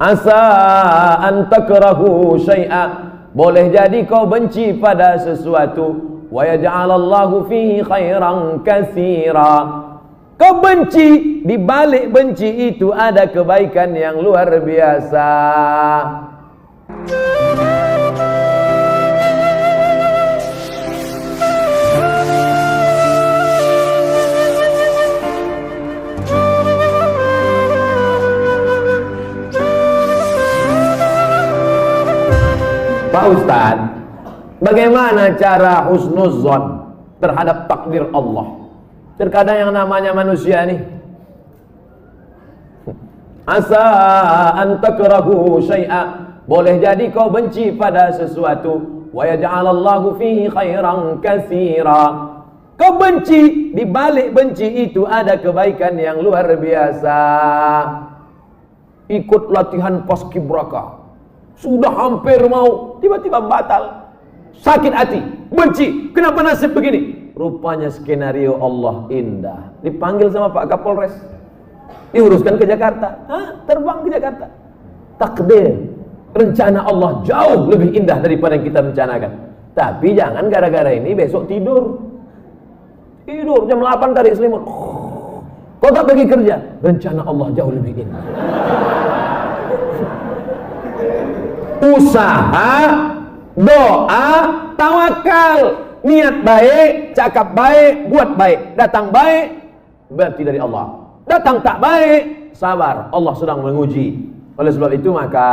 Asa an takrahu syai'a, boleh jadi kau benci pada sesuatu, wa yaj'alallahu fihi khairan katsira. Kau benci, di balik benci itu ada kebaikan yang luar biasa. Pak Ustadz, bagaimana cara husnuzon terhadap takdir Allah? Terkadang yang namanya manusia nih, asa an takrahu syai'a, boleh jadi kau benci pada sesuatu, wa yaj'alallahu fihi khairan katsira. Kau benci, di balik benci itu ada kebaikan yang luar biasa. Ikut latihan paskibraka, sudah hampir mau, tiba-tiba batal, sakit hati, benci, kenapa nasib begini? Rupanya skenario Allah indah. Dipanggil sama Pak Kapolres, diuruskan ke Jakarta. Terbang ke Jakarta. Takdir, rencana Allah jauh lebih indah daripada yang kita rencanakan. Tapi jangan gara-gara ini besok tidur jam 8 tarik selimut, kau tak pergi kerja, rencana Allah jauh lebih indah. Usaha, doa, tawakal, niat baik, cakap baik, buat baik, datang baik berarti dari Allah, datang tak baik, sabar, Allah sedang menguji. Oleh sebab itu maka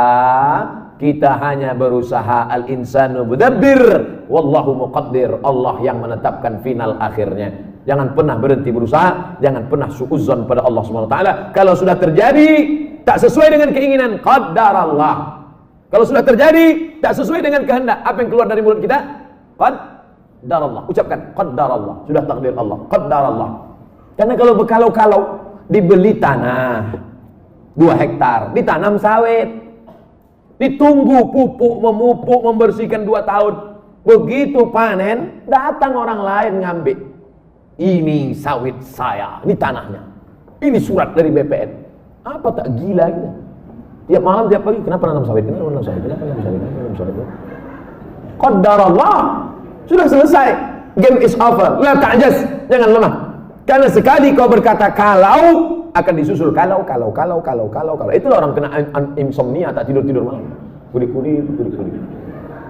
kita hanya berusaha, al-insanu mudabbir wallahu muqaddir, Allah yang menetapkan final akhirnya. Jangan pernah berhenti berusaha, jangan pernah suudzon pada Allah Subhanahu wa taala. Kalau sudah terjadi tak sesuai dengan keinginan, qaddarallah. Kalau sudah terjadi tak sesuai dengan kehendak, apa yang keluar dari mulut kita? Qaddarallah. Ucapkan qaddarallah, sudah takdir Allah, qaddarallah. Karena kalau berkalau-kalau, dibeli tanah 2 hektar, ditanam sawit, ditunggu pupuk, memupuk, membersihkan 2 tahun. Begitu panen, datang orang lain ngambil. Ini sawit saya, ini tanahnya, ini surat dari BPN. Apa tak gila gitu? Tiap malam, tiap pagi, kenapa nanam sawit? Kenapa nanam sawit? Kenapa nanam sawit? Kenapa nanam sawit? Qaddarallah, sudah selesai. Game is over. La ta'jaz, jangan lemah. Karena sekali kau berkata kalau, akan disusul kalau. Itulah orang kena insomnia, tak tidur malam. Kuri-kuri.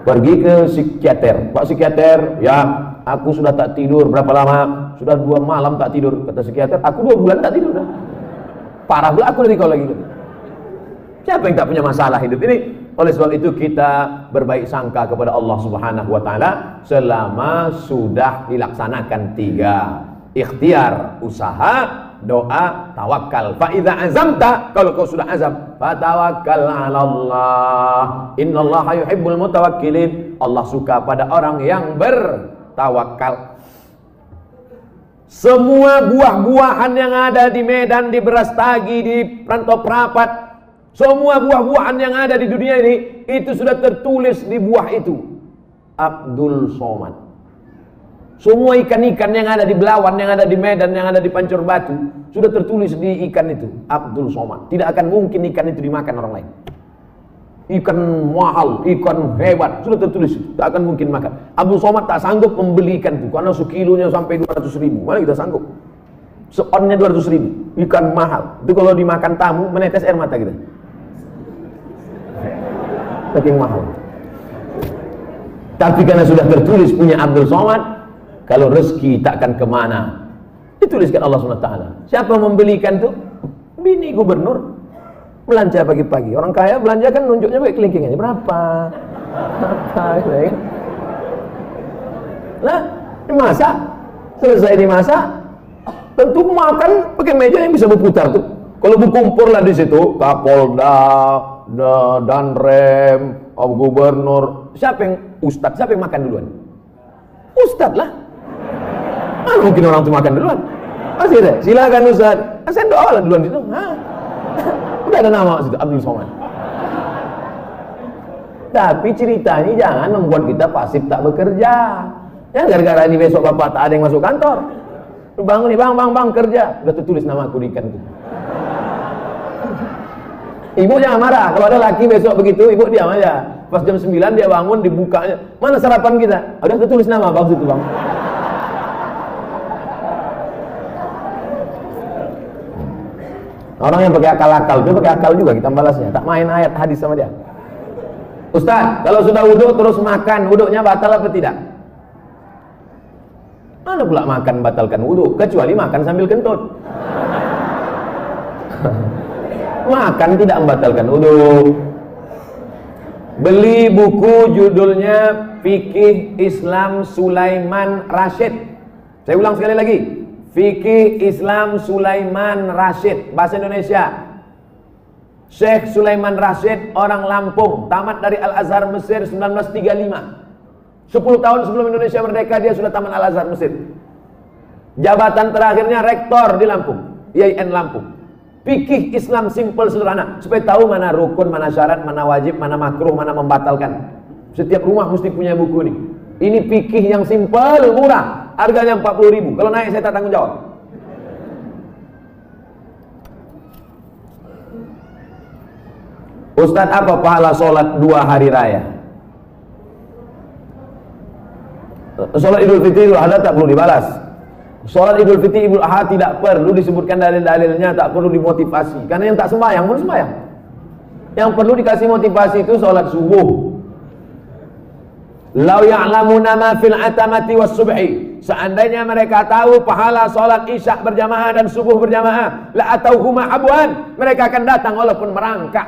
Pergi ke psikiater. Pak psikiater, ya, aku sudah tak tidur berapa lama? Sudah 2 malam tak tidur. Kata psikiater, aku 2 bulan tak tidur. Parah pula aku dari kau lagi. Siapa yang tak punya masalah hidup ini? Oleh sebab itu kita berbaik sangka kepada Allah Subhanahu wa taala selama sudah dilaksanakan 3: ikhtiar, usaha, doa, tawakal. Fa idza azamta, kalau kau sudah azam, fatawakkal 'ala Allah. Innallaha yuhibbul mutawakkilin. Allah suka pada orang yang bertawakal. Semua buah-buahan yang ada di Medan, di Berastagi, di Rantau Prapat, semua buah-buahan yang ada di dunia ini, itu sudah tertulis di buah itu Abdul Somad. Semua ikan-ikan yang ada di Belawan, yang ada di Medan, yang ada di Pancur Batu, sudah tertulis di ikan itu Abdul Somad. Tidak akan mungkin ikan itu dimakan orang lain. Ikan mahal, ikan hebat, sudah tertulis, tak akan mungkin makan. Abdul Somad tak sanggup membeli ikan itu, karena sekilonya sampai 200.000. Mana kita sanggup? Seonnya 200.000, ikan mahal. Itu kalau dimakan tamu, menetes air mata kita. Saking mahal. Tapi karena sudah tertulis punya Abdul Somad, kalau rezeki takkan kemana, dituliskan Allah SWT. Siapa membelikan tuh? Bini gubernur. Belanja pagi-pagi. Orang kaya belanja kan nunjuknya pakai kelingkingannya. Berapa? Ya. Nah, dimasak. Selesai dimasak, tentu makan pakai meja yang bisa berputar tuh. Kalau berkumpul lah di situ, Kapolda, Danrem, Gubernur, siapa yang Ustadz, siapa yang makan duluan? Ustadz lah. Mana mungkin orang itu makan duluan? Masih deh, silakan Ustadz. Saya doa lah duluan situ. Udah ada nama situ, Abdul Somad. Tapi cerita ini jangan membuat kita pasif tak bekerja. Ya gara-gara ini besok bapak tak ada yang masuk kantor. Lu bangun nih, bang kerja. Udah tertulis nama aku di ikan itu. Ibu jangan marah. Kalau ada laki besok begitu, ibu diam aja. Pas jam 9 dia bangun, dibukanya. Mana sarapan kita? Udah tertulis nama, bagus itu bang. Orang yang pakai akal-akal itu pakai akal juga kita balasnya. Tak main ayat hadis sama dia. Ustaz, kalau sudah wudhu terus makan, wudhunya batal apa tidak? Mana pula makan batalkan wudhu? Kecuali makan sambil kentut. Makan tidak membatalkan wudhu. Beli buku judulnya Fikih Islam Sulaiman Rasyid. Saya ulang sekali lagi. Fikih Islam Sulaiman Rasyid, bahasa Indonesia. Syekh Sulaiman Rasyid orang Lampung, tamat dari Al-Azhar Mesir 1935. 10 tahun sebelum Indonesia merdeka dia sudah tamat Al-Azhar Mesir. Jabatan terakhirnya rektor di Lampung, IAIN Lampung. Fikih Islam simple sederhana, supaya tahu mana rukun, mana syarat, mana wajib, mana makruh, mana membatalkan. Setiap rumah mesti punya buku ini. Ini fikih yang simple, murah, harganya 40.000. Kalau naik saya tak tanggung jawab. Ustadz, apa pahala sholat 2 hari raya? Sholat Idul Fitri, Idul Adha tak perlu dibalas. Sholat Idul Fitri, Idul Adha tidak perlu disebutkan dalil-dalilnya, tak perlu dimotivasi. Karena yang tak sembahyang pun sembahyang. Yang perlu dikasih motivasi itu sholat subuh. Lau ya'lamuna ma fil atamati was subhi. Seandainya mereka tahu pahala sholat isya berjamaah dan subuh berjamaah, la atauhuma abwan, mereka akan datang walaupun merangkak.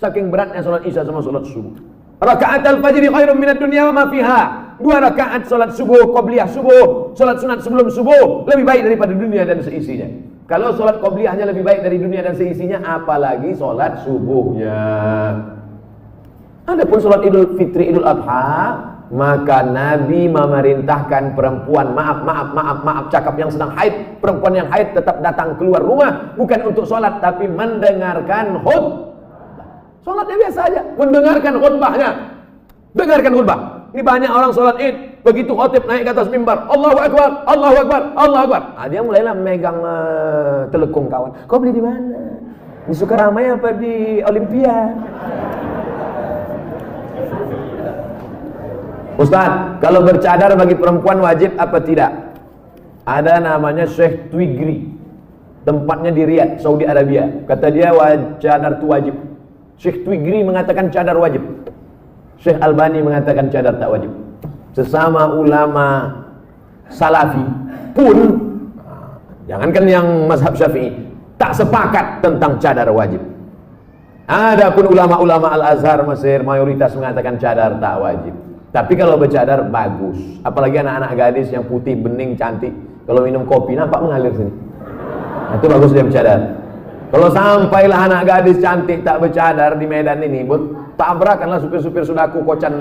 Saking beratnya sholat isya sama sholat subuh. Rakaat al-fajri khairun minad dunya wa ma fiha. 2 rakaat sholat subuh, qobliyah subuh, sholat sunat sebelum subuh lebih baik daripada dunia dan seisinya. Kalau sholat qobliyahnya lebih baik dari dunia dan seisinya, apalagi sholat subuhnya. Adapun sholat Idul Fitri, Idul Adha, maka Nabi memerintahkan perempuan, maaf cakap yang sedang haid, perempuan yang haid tetap datang keluar rumah, bukan untuk sholat tapi mendengarkan khutbah. Sholatnya biasa aja, mendengarkan khutbahnya. Dengarkan khutbah. Ini banyak orang sholat id, begitu khotib naik ke atas mimbar, Allahu Akbar, Allahu Akbar, Allahu Akbar. Dia mulailah megang telekung kawan. Kau beli di mana? Di Sukaramai apa di Olimpia? Ustaz, kalau bercadar bagi perempuan wajib apa tidak? Ada namanya Syekh Twigri, tempatnya di Riyadh, Saudi Arabia. Kata dia cadar itu wajib. Syekh Twigri mengatakan cadar wajib. Syekh Albani mengatakan cadar tak wajib. Sesama ulama salafi pun, jangankan yang mazhab Syafi'i, tak sepakat tentang cadar wajib. Adapun ulama-ulama Al-Azhar Mesir mayoritas mengatakan cadar tak wajib. Tapi kalau bercadar bagus, apalagi anak-anak gadis yang putih, bening, cantik. Kalau minum kopi nampak mengalir sini. Nah, itu bagus dia bercadar. Kalau sampailah anak gadis cantik tak bercadar di Medan ini, tabrakanlah supir-supir sudaku kocan.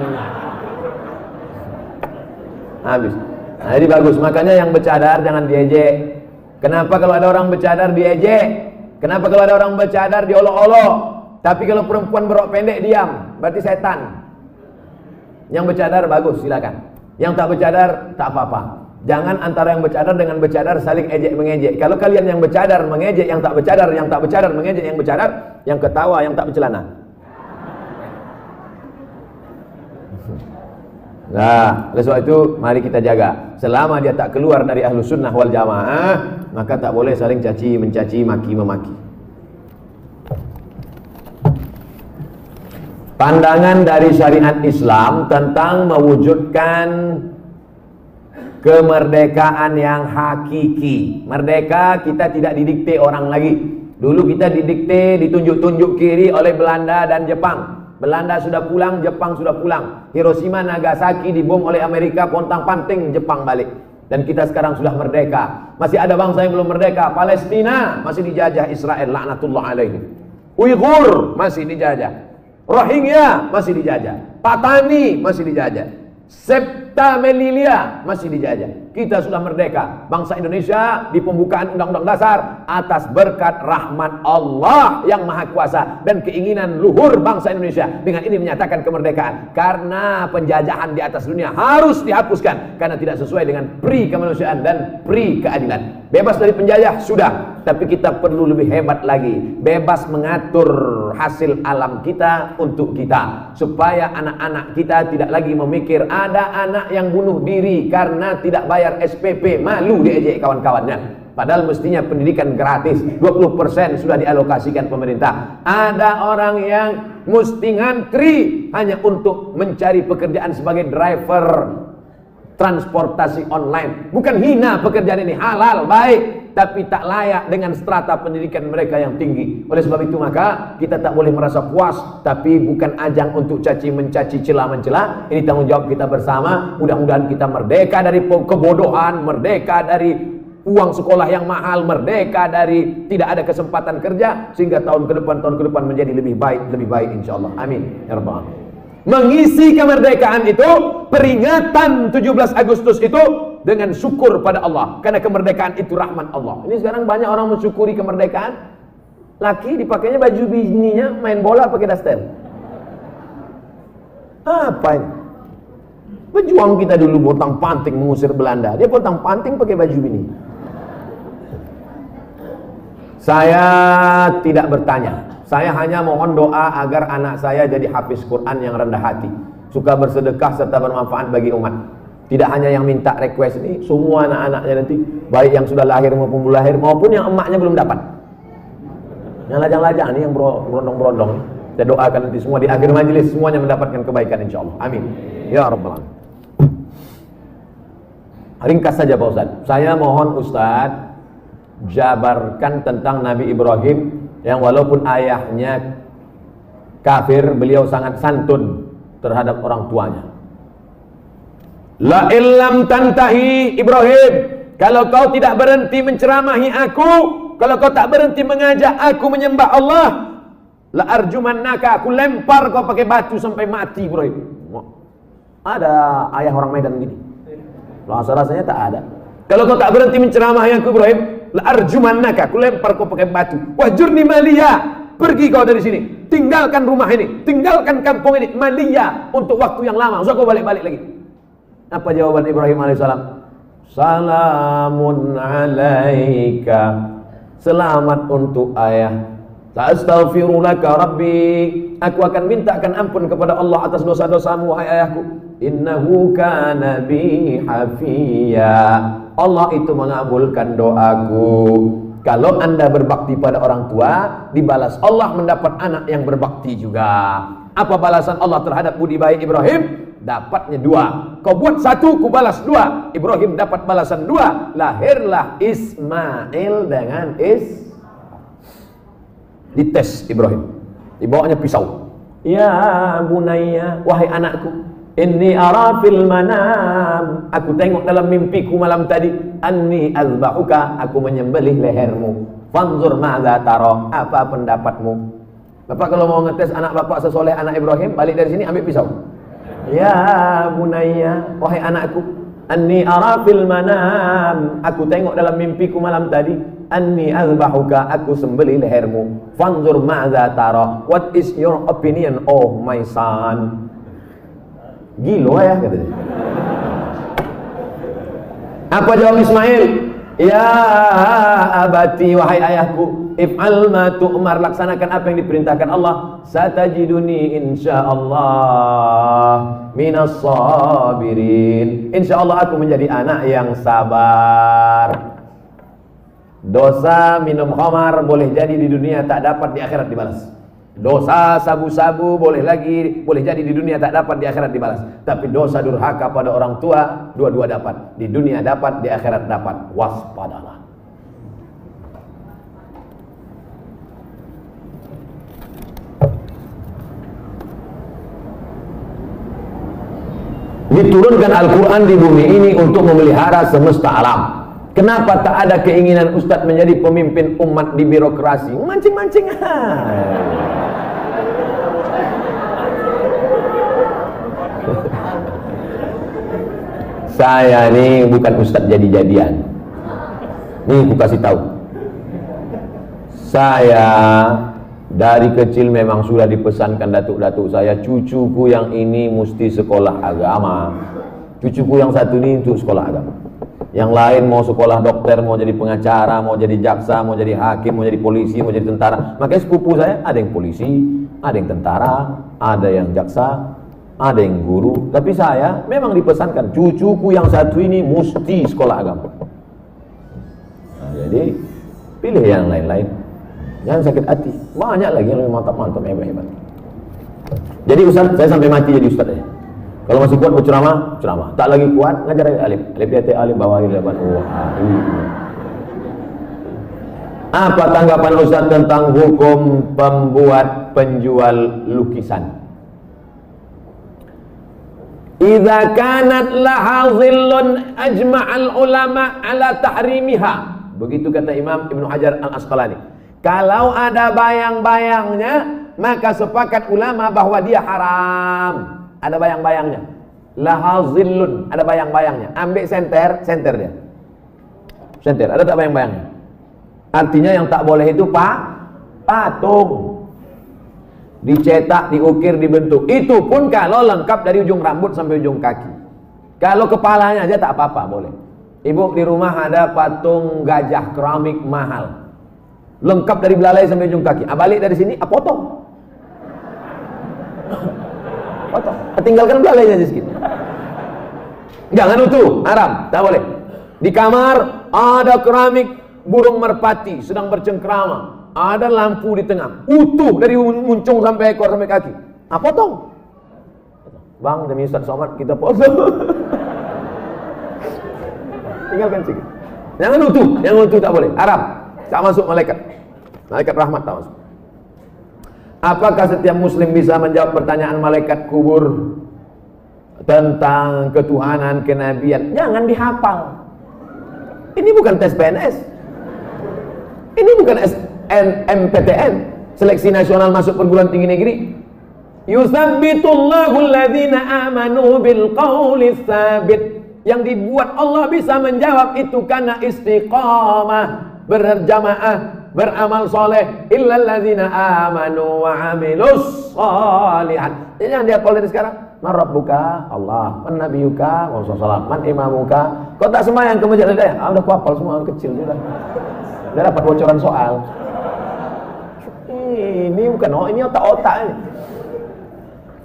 Habis. Nah, jadi bagus. Makanya yang bercadar jangan diejek. Kenapa kalau ada orang bercadar diejek? Kenapa kalau ada orang bercadar diolok-olok? Tapi kalau perempuan berok pendek diam, berarti setan. Yang bercadar bagus, silakan. Yang tak bercadar tak apa-apa. Jangan antara yang bercadar dengan bercadar saling ejek-mengejek. Kalau kalian yang bercadar mengejek yang tak bercadar, yang tak bercadar mengejek yang bercadar, yang ketawa yang tak bercelana. Nah, oleh sebab itu mari kita jaga. Selama dia tak keluar dari Ahlus Sunnah wal Jamaah, maka tak boleh saling caci mencaci, maki memaki. Pandangan dari syariat Islam tentang mewujudkan kemerdekaan yang hakiki. Merdeka kita tidak didikte orang lagi. Dulu kita didikte, ditunjuk-tunjuk kiri oleh Belanda dan Jepang. Belanda sudah pulang, Jepang sudah pulang. Hiroshima, Nagasaki dibom oleh Amerika, pontang-panting Jepang balik. Dan kita sekarang sudah merdeka. Masih ada bangsa yang belum merdeka. Palestina masih dijajah Israel, laknatullah alaihi. Uighur masih dijajah. Rohingya masih dijajah. Patani masih dijajah. Septa Melilia masih dijajah. Kita sudah merdeka. Bangsa Indonesia di pembukaan Undang-Undang Dasar atas berkat rahmat Allah yang Maha Kuasa dan keinginan luhur bangsa Indonesia dengan ini menyatakan kemerdekaan. Karena penjajahan di atas dunia harus dihapuskan karena tidak sesuai dengan pri kemanusiaan dan pri keadilan. Bebas dari penjajah sudah, tapi kita perlu lebih hebat lagi. Bebas mengatur sumber hasil alam kita untuk kita, supaya anak-anak kita tidak lagi memikir ada anak yang bunuh diri karena tidak bayar SPP, malu diejek kawan-kawannya. Padahal mestinya pendidikan gratis, 20% sudah dialokasikan pemerintah. Ada orang yang mesti ngantri hanya untuk mencari pekerjaan sebagai driver transportasi online. Bukan hina pekerjaan ini, halal, baik, tapi tak layak dengan strata pendidikan mereka yang tinggi. Oleh sebab itu maka kita tak boleh merasa puas, tapi bukan ajang untuk caci mencaci, celah mencela. Ini tanggung jawab kita bersama. Mudah-mudahan kita merdeka dari kebodohan, merdeka dari uang sekolah yang mahal, merdeka dari tidak ada kesempatan kerja, sehingga tahun ke depan menjadi lebih baik insyaallah. Amin ya rabbal alamin. Mengisi kemerdekaan itu, peringatan 17 Agustus itu dengan syukur pada Allah, karena kemerdekaan itu rahmat Allah. Ini sekarang banyak orang mensyukuri kemerdekaan, laki dipakainya baju bininya main bola pakai daster. Apa ini? Pejuang kita dulu pontang panting mengusir Belanda, dia pontang panting pakai baju bini. Saya tidak bertanya, saya hanya mohon doa agar anak saya jadi hafiz Quran yang rendah hati, suka bersedekah serta bermanfaat bagi umat. Tidak hanya yang minta request ini, semua anak-anaknya nanti, baik yang sudah lahir maupun belum lahir, maupun yang emaknya belum dapat, yang lajang-lajang ini, yang berondong-berondong. Saya doakan nanti semua di akhir majelis semuanya mendapatkan kebaikan insyaallah. Amin ya rabbal alamin. Ringkas saja Pak Ustaz, saya mohon Ustaz jabarkan tentang Nabi Ibrahim yang walaupun ayahnya kafir, beliau sangat santun terhadap orang tuanya. La illam tantahi Ibrahim, kalau kau tidak berhenti menceramahi aku, kalau kau tak berhenti mengajak aku menyembah Allah, la arjumannaka, aku lempar kau pakai batu sampai mati Ibrahim. Ada ayah orang Medan gini? Rasa-rasanya tak ada. Kalau kau tak berhenti menceramahi aku Ibrahim, la arjumannaka, aku lempar kau pakai batu. Wahjurni maliya, pergi kau dari sini, tinggalkan rumah ini, tinggalkan kampung ini, maliya, untuk waktu yang lama, usah kau balik-balik lagi. Apa jawaban Ibrahim alaihissalam? Salamun alaika, selamat untuk ayah. Astaghfirulaka rabbi, aku akan mintakan ampun kepada Allah atas dosa-dosamu wahai ayahku. Innahu kana bi hafiya, Allah itu mengabulkan doaku. Kalau anda berbakti pada orang tua, dibalas Allah mendapat anak yang berbakti juga. Apa balasan Allah terhadap budi baik Ibrahim? Dapatnya 2. Kau buat 1, ku balas 2. Ibrahim dapat balasan 2. Lahirlah Ismail dengan dites Ibrahim, dibawanya pisau. Ya bunayya, wahai anakku, inni ara fil manam, aku tengok dalam mimpiku malam tadi, anni azbahuka, aku menyembelih lehermu. Fanzur ma'za tara, apa pendapatmu? Bapak kalau mau ngetes anak bapak sesoleh anak Ibrahim, balik dari sini ambil pisau. Ya bunayya, wahai anakku, anni ara fil manam, aku tengok dalam mimpiku malam tadi, anni azbahuka, aku sembelih lehermu. Fanzur ma'za tara, what is your opinion oh my son? Gila ya katanya. Apa jawab Ismail? Ya abati, wahai ayahku, if'al ma tu'mar, laksanakan apa yang diperintahkan Allah. Satajiduni insyaallah minas sabirin, insyaallah aku menjadi anak yang sabar. Dosa minum khamar boleh jadi di dunia tak dapat, di akhirat dibalas. Dosa sabu-sabu boleh jadi di dunia tak dapat, di akhirat dibalas. Tapi dosa durhaka pada orang tua, dua-dua dapat. Di dunia dapat, di akhirat dapat. Waspadalah. Diturunkan Al-Quran di bumi ini untuk memelihara semesta alam. Kenapa tak ada keinginan Ustadz menjadi pemimpin umat di birokrasi? Mancing-mancing. Saya nih bukan Ustadz jadi-jadian. Nih aku kasih tahu. Saya dari kecil memang sudah dipesankan datuk-datuk saya, cucuku yang ini mesti sekolah agama, cucuku yang satu ini untuk sekolah agama. Yang lain mau sekolah dokter, mau jadi pengacara, mau jadi jaksa, mau jadi hakim, mau jadi polisi, mau jadi tentara. Makanya sepupu saya ada yang polisi, ada yang tentara, ada yang jaksa, ada yang guru. Tapi saya memang dipesankan cucuku yang satu ini mesti sekolah agama. Nah, jadi pilih yang lain-lain. Jangan sakit hati. Banyak lagi yang lebih mantap-mantap, hebat-hebat. Jadi Ustaz, saya sampai mati jadi Ustaz ya. Kalau masih kuat berceramah, ceramah. Tak lagi kuat, ngajar alif. Alif di atas alif, bawah alif. Apa tanggapan Ustaz tentang hukum pembuat penjual lukisan? Idza kanat laha dhillun ajma'al ulama ala tahrimiha. Begitu kata Imam Ibnu Hajar Al-Asqalani. Kalau ada bayang-bayangnya, maka sepakat ulama bahwa dia haram. Ada bayang-bayangnya. Laha zillun, ada bayang-bayangnya. Ambil senter dia. Senter, ada tak bayang-bayangnya? Artinya yang tak boleh itu patung. Dicetak, diukir, dibentuk. Itu pun kalau lengkap dari ujung rambut sampai ujung kaki. Kalau kepalanya aja tak apa-apa, boleh. Ibu di rumah ada patung gajah keramik mahal. Lengkap dari belalai sampai ujung kaki. Balik dari sini, potong. Potong. Tinggalkan belalainya aja sedikit. Jangan utuh, haram, tak boleh. Di kamar ada keramik burung merpati sedang bercengkrama, ada lampu di tengah, utuh dari muncung sampai ekor sampai kaki. Potong. Bang, demi Ustaz Somad kita potong. Tinggalkan sedikit. Jangan utuh tak boleh, haram. Tak masuk malaikat rahmat, tak masuk. Apakah setiap muslim bisa menjawab pertanyaan malaikat kubur tentang ketuhanan, kenabian? Jangan dihafal. Ini bukan tes PNS. Ini bukan SNMPTN, seleksi nasional masuk perguruan tinggi negeri. Yusabbitullahu alladhina amanu bil qawli tsabit. Yang dibuat Allah bisa menjawab itu karena istiqamah, berjamaah, beramal soleh. Illal ladzina amanu wa amilus sholihat. Jadi yang dia kalau dari sekarang, man rabbuka? Allah. Man nabiyuka? Rasulullah. Man imamuka? Kau tak sembahyang ke masjid ada ya? Udah kuapal semua, kecil sudah. Udah dapat bocoran soal. Ini bukan ini otak-otak ini.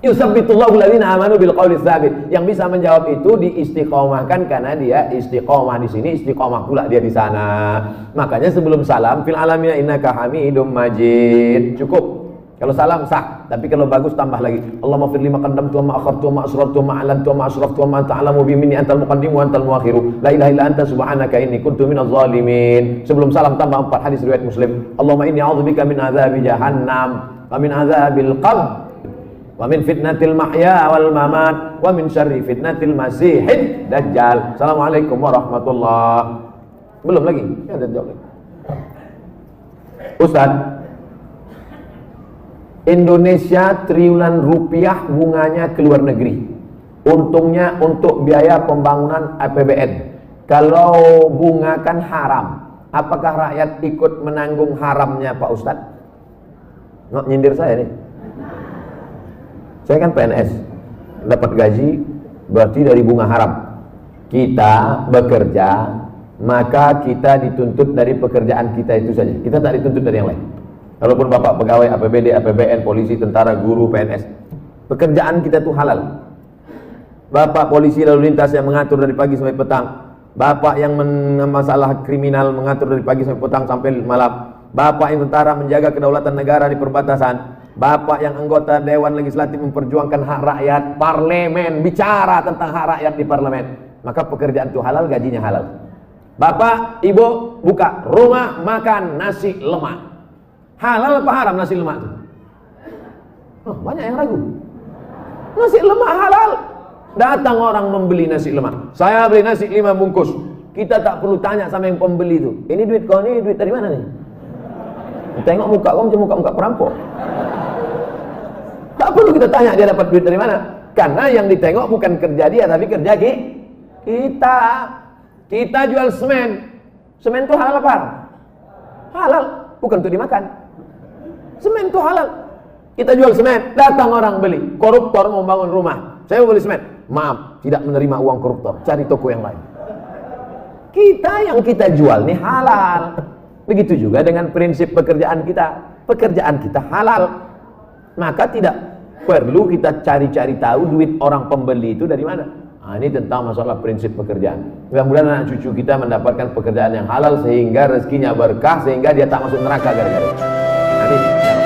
Yusabbitullahu alladhina amanu bil qawli tsabit. Yang bisa menjawab itu diistiqomahkan karena dia istiqomah di sini, istiqomah pula dia di sana. Makanya sebelum salam fil alamina innaka hamidum majid. Cukup. Kalau salam sah, tapi kalau bagus tambah lagi. Allahumma fir lima qaddamtu wa ma akhartu wa ma asrartu wa ma a'lantu wa ma asraftu wa ma anta a'lamu bi minni antal muqaddim wa antal muakhiru. La ilaha illa anta subhanaka inni kuntu minadh zalimin. Sebelum salam tambah 4 hadis riwayat Muslim. Allahumma inni a'udzubika min adzabi jahannam wa min adzabil qabr wa min fitnatil mahya wal mamat wa min syarri fitnatil masihid dajjal. Assalamualaikum warahmatullahi. Belum lagi? Ya, ada jawab lagi. Ustaz, Indonesia triliunan rupiah bunganya ke luar negeri. Untungnya untuk biaya pembangunan APBN. Kalau bunga kan haram, apakah rakyat ikut menanggung haramnya Pak Ustadz? Nggak nyindir saya nih. Saya kan PNS, dapat gaji berarti dari bunga haram. Kita bekerja, maka kita dituntut dari pekerjaan kita itu saja. Kita tak dituntut dari yang lain. Walaupun bapak pegawai APBD, APBN, polisi, tentara, guru, PNS, pekerjaan kita itu halal. Bapak polisi lalu lintas yang mengatur dari pagi sampai petang, bapak yang masalah kriminal mengatur dari pagi sampai petang sampai malam, bapak yang tentara menjaga kedaulatan negara di perbatasan, bapak yang anggota Dewan Legislatif memperjuangkan hak rakyat, parlemen bicara tentang hak rakyat di parlemen, maka pekerjaan itu halal, gajinya halal. Bapak, ibu buka rumah makan nasi lemak, halal apa haram nasi lemak itu? Oh, banyak yang ragu. Nasi lemak halal. Datang orang membeli nasi lemak. Saya beli nasi 5 bungkus. Kita tak perlu tanya sama yang pembeli itu. Ini duit kau ni, duit dari mana nih? Tengok muka kau macam muka-muka perampok. Tak perlu kita tanya dia dapat duit dari mana. Karena yang ditengok bukan kerja dia, tapi kerja kita. Kita jual semen. Semen itu halal apa? Halal, bukan untuk dimakan. Semen itu halal. Kita jual semen, datang orang beli. Koruptor mau bangun rumah, saya mau beli semen. Maaf, tidak menerima uang koruptor, cari toko yang lain. Kita yang kita jual nih halal. Begitu juga dengan prinsip pekerjaan kita. Pekerjaan kita halal. Maka tidak perlu kita cari-cari tahu duit orang pembeli itu dari mana. Nah, ini tentang masalah prinsip pekerjaan. Mudah-mudahan anak cucu kita mendapatkan pekerjaan yang halal sehingga rezekinya berkah, sehingga dia tak masuk neraka gara-gara itu. Amin.